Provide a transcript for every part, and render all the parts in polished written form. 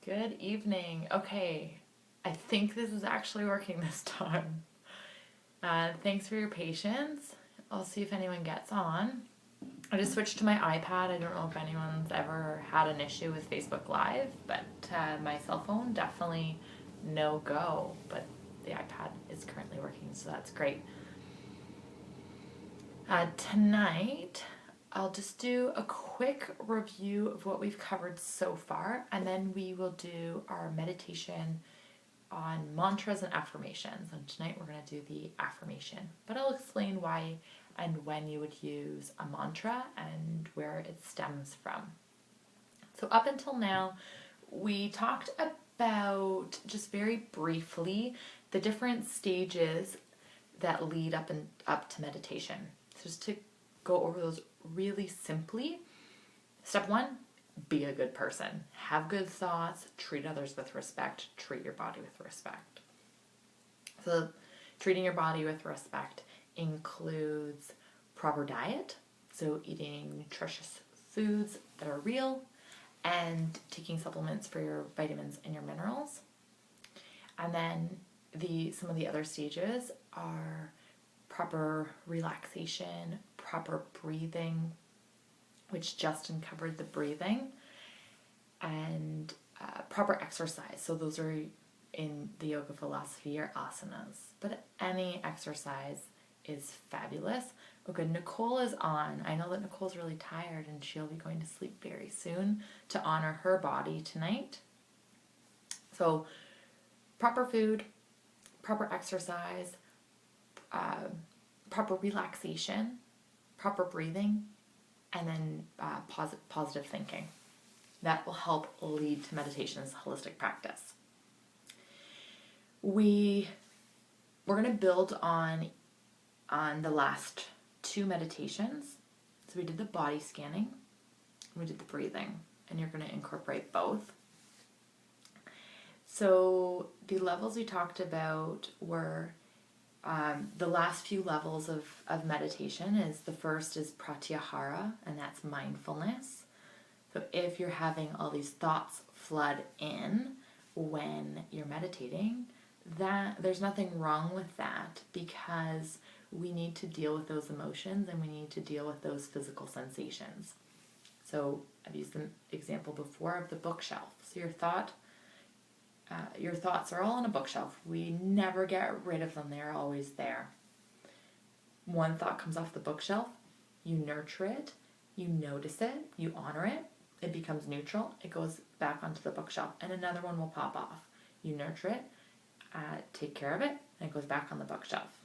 Good evening. Okay, I think this is actually working this time. Thanks for your patience. I'll see if anyone gets on. I just switched to my iPad. I don't know if anyone's ever had an issue with Facebook Live, but my cell phone definitely no go. But the iPad is currently working, so that's great. Tonight, I'll just do a quick review of what we've covered so far, and then we will do our meditation on mantras and affirmations. And tonight we're going to do the affirmation, but I'll explain why and when you would use a mantra and where it stems from. So up until now, we talked about, just very briefly, the different stages that lead up to meditation. So just to go over those really simply. Step one, be a good person. Have good thoughts, treat others with respect, treat your body with respect. So treating your body with respect includes proper diet, so eating nutritious foods that are real, and taking supplements for your vitamins and your minerals. And then some of the other stages are proper relaxation, proper breathing, which Justin covered the breathing, and proper exercise. So those are in the yoga philosophy are asanas, but any exercise is fabulous. Oh good, Nicole is on. I know that Nicole's really tired and she'll be going to sleep very soon to honor her body tonight. So proper food, proper exercise, proper relaxation, proper breathing, and then positive thinking. That will help lead to meditation as a holistic practice. We're going to build on the last two meditations. So we did the body scanning, and we did the breathing, and you're going to incorporate both. So the levels we talked about were the last few levels of meditation. The first is pratyahara, and that's mindfulness. So if you're having all these thoughts flood in when you're meditating, there's nothing wrong with that, because we need to deal with those emotions and we need to deal with those physical sensations. So I've used the example before of the bookshelf. So your thoughts are all on a bookshelf. We never get rid of them. They're always there. One thought comes off the bookshelf, you nurture it, you notice it, you honor it, it becomes neutral, it goes back onto the bookshelf, and another one will pop off. You nurture it, take care of it, and it goes back on the bookshelf.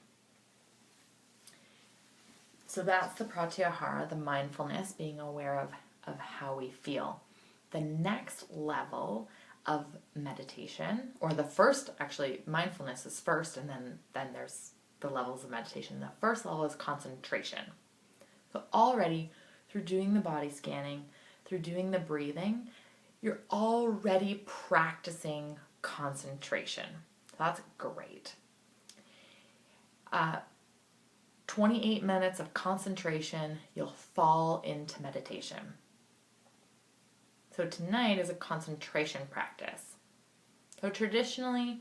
So that's the pratyahara, the mindfulness, being aware of how we feel. The next level of meditation, or the first, actually, mindfulness is first, and then there's the levels of meditation. The first level is concentration. So already, through doing the body scanning, through doing the breathing, you're already practicing concentration. So that's great. 28 minutes of concentration, you'll fall into meditation. So tonight is a concentration practice. So traditionally,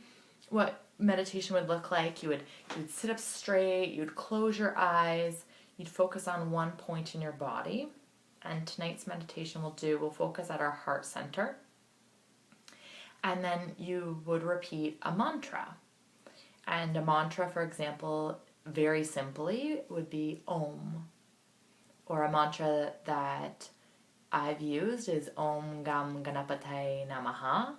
what meditation would look like, you would sit up straight, you'd close your eyes, you'd focus on one point in your body. And tonight's meditation we'll focus at our heart center. And then you would repeat a mantra. And a mantra, for example, very simply would be Om. Or a mantra that I've used is Om Gam Ganapataye Namaha.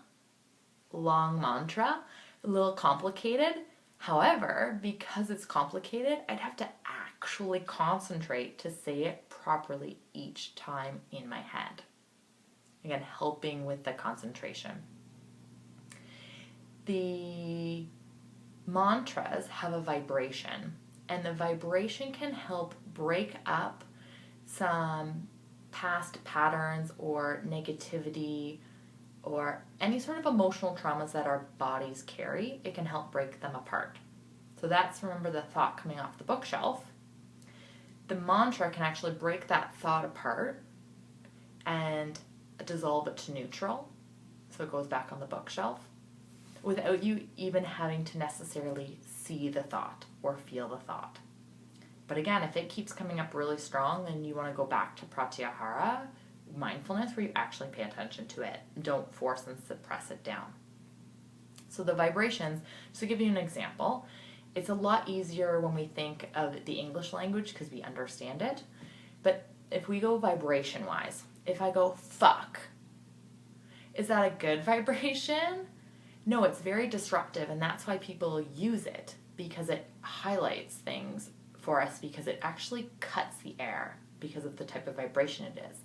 Long mantra, a little complicated. However, because it's complicated, I'd have to actually concentrate to say it properly each time in my head. Again, helping with the concentration. The mantras have a vibration, and the vibration can help break up some past patterns or negativity or any sort of emotional traumas that our bodies carry. It can help break them apart. So that's, remember, the thought coming off the bookshelf. The mantra can actually break that thought apart and dissolve it to neutral. so it goes back on the bookshelf, without you even having to necessarily see the thought or feel the thought. But again, if it keeps coming up really strong, then you want to go back to pratyahara, mindfulness, where you actually pay attention to it. Don't force and suppress it down. So the vibrations, just to give you an example, it's a lot easier when we think of the English language because we understand it. But if we go vibration-wise, if I go, fuck, is that a good vibration? No, it's very disruptive, and that's why people use it, because it highlights things for us, because it actually cuts the air because of the type of vibration it is.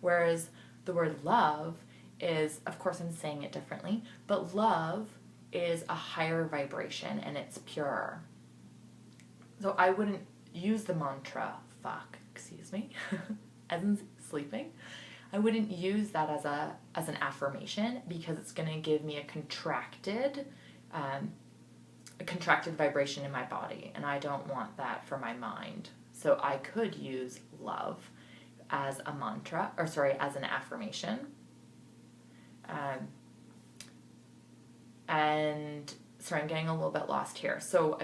Whereas the word love is, of course I'm saying it differently, but love is a higher vibration and it's purer. So I wouldn't use the mantra, fuck, excuse me, as in sleeping. I wouldn't use that as an affirmation, because it's going to give me a contracted vibration in my body, and I don't want that for my mind. So I could use love as a mantra, as an affirmation. And sorry, I'm getting a little bit lost here. So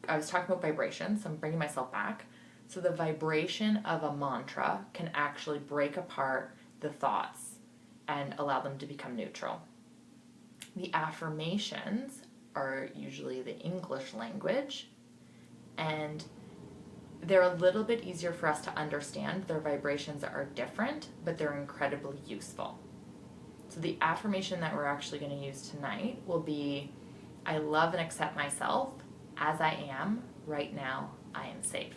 I was talking about vibrations, so I'm bringing myself back. So the vibration of a mantra can actually break apart the thoughts and allow them to become neutral. The affirmations are usually the English language, and they're a little bit easier for us to understand. Their vibrations are different, but they're incredibly useful. So the affirmation that we're actually going to use tonight will be, I love and accept myself as I am right now. I am safe.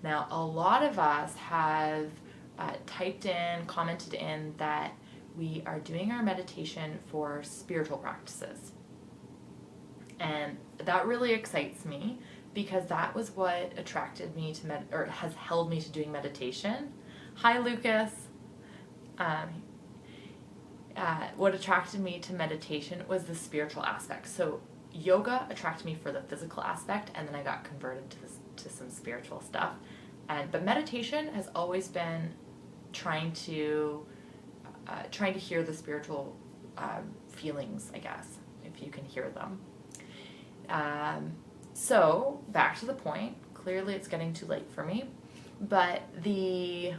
Now, a lot of us have commented in that we are doing our meditation for spiritual practices. And that really excites me, because that was what attracted me to has held me to doing meditation. Hi, Lucas. What attracted me to meditation was the spiritual aspect. So yoga attracted me for the physical aspect, and then I got converted to some spiritual stuff. But meditation has always been trying to hear the spiritual feelings, I guess, if you can hear them. So back to the point. Clearly it's getting too late for me, but the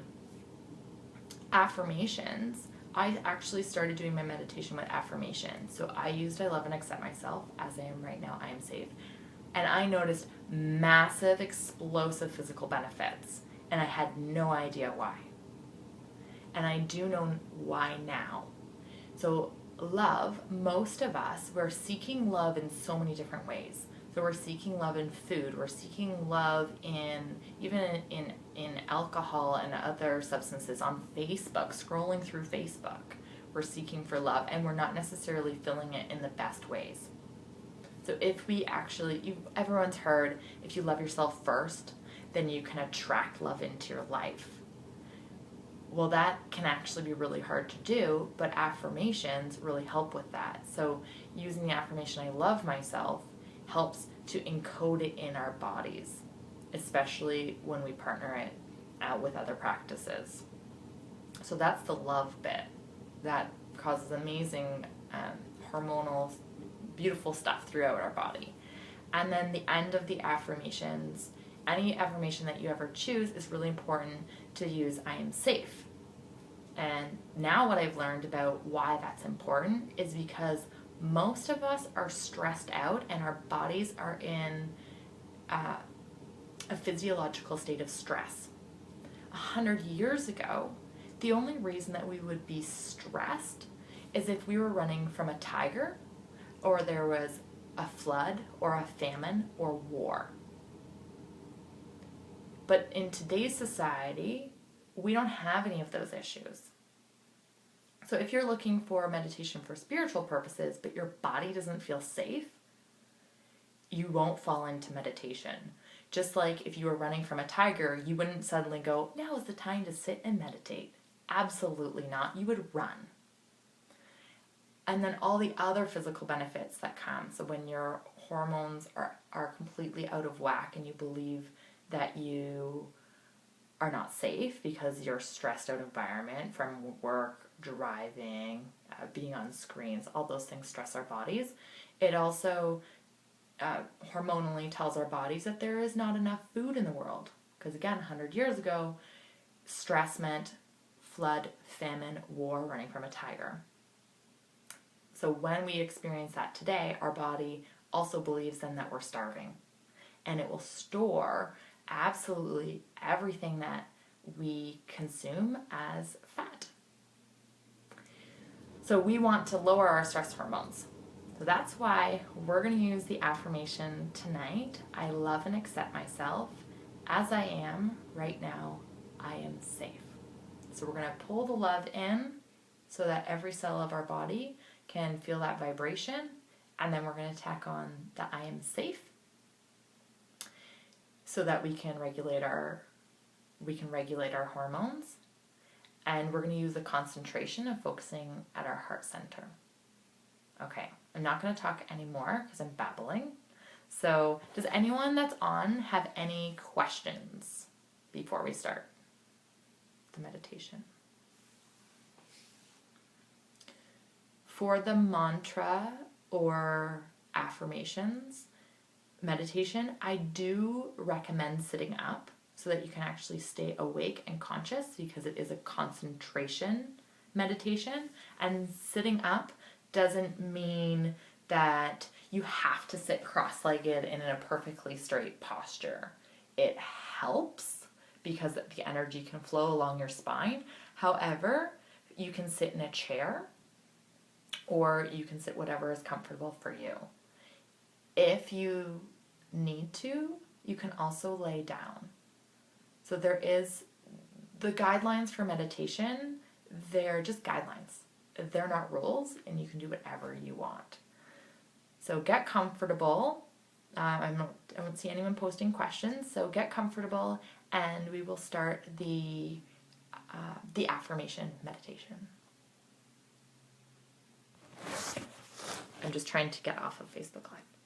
affirmations, I actually started doing my meditation with affirmations. So I used, I love and accept myself as I am right now, I am safe. And I noticed massive, explosive physical benefits, and I had no idea why. And I do know why now. So love, most of us, we're seeking love in so many different ways. So we're seeking love in food, we're seeking love even in alcohol and other substances, on Facebook, scrolling through Facebook. We're seeking for love, and we're not necessarily filling it in the best ways. So if we actually, everyone's heard, if you love yourself first, then you can attract love into your life. Well, that can actually be really hard to do, but affirmations really help with that. So using the affirmation, I love myself, helps to encode it in our bodies, especially when we partner it with other practices. So that's the love bit. That causes amazing hormonal, beautiful stuff throughout our body. And then the end of the affirmations, any affirmation that you ever choose, is really important to use I am safe. And now what I've learned about why that's important is because most of us are stressed out and our bodies are in a physiological state of stress. 100 years ago, the only reason that we would be stressed is if we were running from a tiger, or there was a flood or a famine or war. But in today's society, we don't have any of those issues. So if you're looking for meditation for spiritual purposes, but your body doesn't feel safe, you won't fall into meditation. Just like if you were running from a tiger, you wouldn't suddenly go, now is the time to sit and meditate. Absolutely not. You would run. And then all the other physical benefits that come. So when your hormones are completely out of whack and you believe that you are not safe because your stressed out environment from work, driving, being on screens, all those things stress our bodies. It also hormonally tells our bodies that there is not enough food in the world. Because again, 100 years ago, stress meant flood, famine, war, running from a tiger. So when we experience that today, our body also believes then that we're starving. And it will store absolutely everything that we consume as fat. So we want to lower our stress hormones. So that's why we're going to use the affirmation tonight. I love and accept myself as I am right now. I am safe. So we're going to pull the love in so that every cell of our body can feel that vibration. And then we're going to tack on the I am safe so that we can regulate our hormones. And we're going to use the concentration of focusing at our heart center. Okay, I'm not going to talk anymore because I'm babbling. So does anyone that's on have any questions before we start the meditation? For the mantra or affirmations meditation, I do recommend sitting up so that you can actually stay awake and conscious, because it is a concentration meditation. And sitting up doesn't mean that you have to sit cross-legged and in a perfectly straight posture. It helps because the energy can flow along your spine. However, you can sit in a chair or you can sit whatever is comfortable for you. If you need to, you can also lay down. So there is the guidelines for meditation, they're just guidelines. They're not rules, and you can do whatever you want. So get comfortable. I don't see anyone posting questions, so get comfortable, and we will start the affirmation meditation. I'm just trying to get off of Facebook Live.